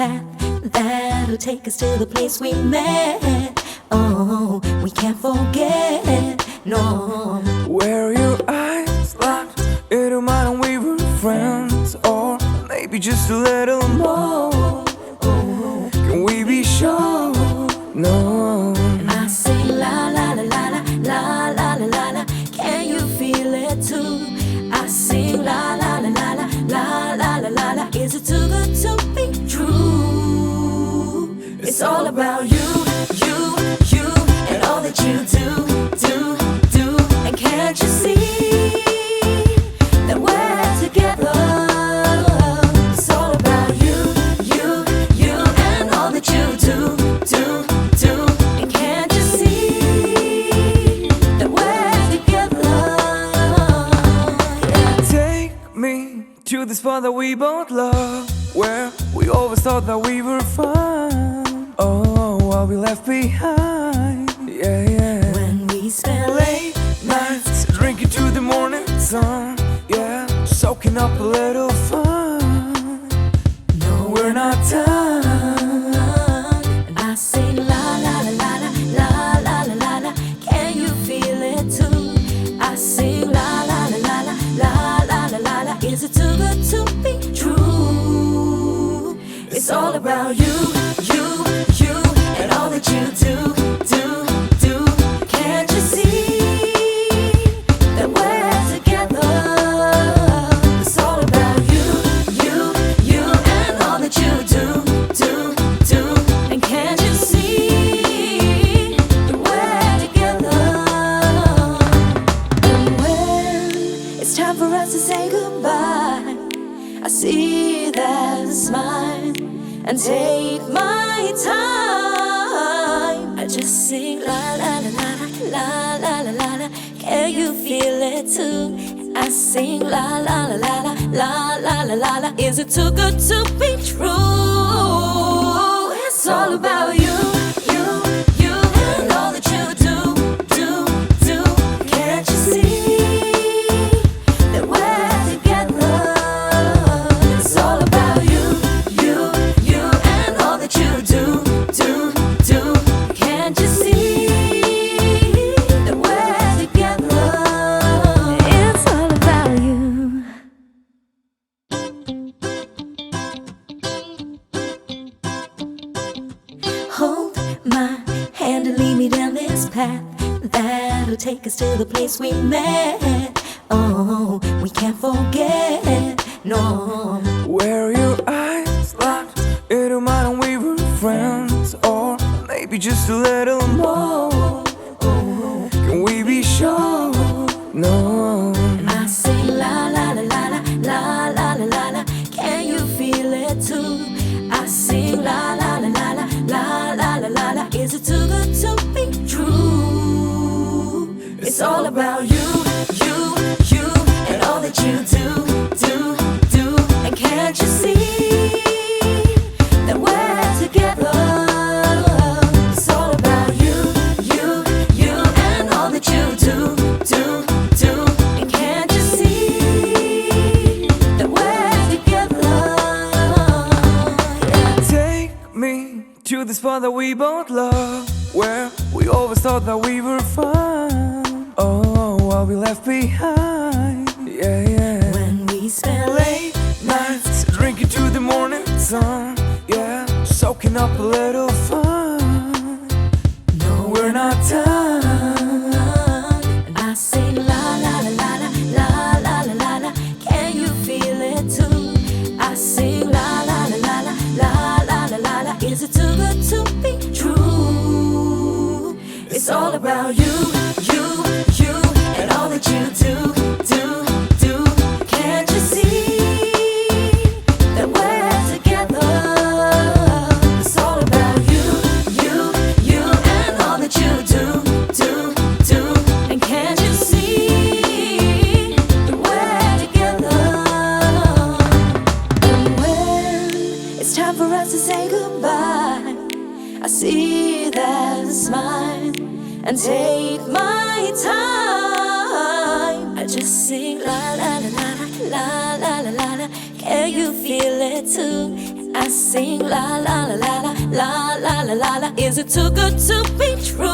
path that'll take us to the place we met. Oh, we can't forget, no. Were your eyes locked into mine and we were friends? Or maybe just a little more? Can we be sure? No. I sing la la la la la la la la la. Can you feel it too? I sing la la la la la la la la la. Is it too good to be true? It's all about you, you, and all that you do. And can't you see that we're together? It's all about you, and all that you do. And can't you see that we're together? Yeah. Take me to the spot that we both love, where we always thought that we were fine. Oh, what we left behind. Yeah, yeah. When we spend late Nights drinking to the morning sun. Yeah, soaking up a little fun. No, we're not done. I sing la la la la la la la la la. Can you feel it too? I sing la la la la la la la la la. Is it too good to be true? It's all about you, and all that you do. Can't you see that we're together? It's all about you, and all that you do. And can't you see that we're together? And when it's time for us to say goodbye, I see that smile and take my time. I just sing la la la la la la la la. Can you feel it too? I sing la la la la la la la la la. Is it too good to be true? It's all about you, and all that you do. Can't you see that we're together? It's all about you, and all that you do. Can't you see that we're together? It's all about you. Hold my hand and lead me down this path that'll take us to the place we met. Oh, we can't forget, no. Were your eyes locked into mine and we were friends? Or maybe just a little more? Can we be sure? No. I sing la la la la la la la la la. Can you feel it too? I sing la la la la la la la la la. Is it too good to be true? It's all about you, and all that you do. And can't you see that we're together? It's all about you, and all that you do. And can't you see that we're together? Yeah. Take me to the spot that we both love, where we always thought that we were fine. Oh, what we left behind. Yeah, yeah. When we spend late Nights drinking to the morning sun. Yeah, soaking up a little fun. No, we're not done. I sing la la la la la la la la la. Can you feel it too? I sing la la la la la la la la la. Is it too good to be true? It's all about you, and all that you do. Can't you see that we're together? It's all about you, and all that you do. And can't you see that we're together? And when it's time for us to say goodbye, I see that smile and take my time. I just sing la la la la la la la la la. Can you feel it too? I sing la la la la la la la la la la. Is it too good to be true?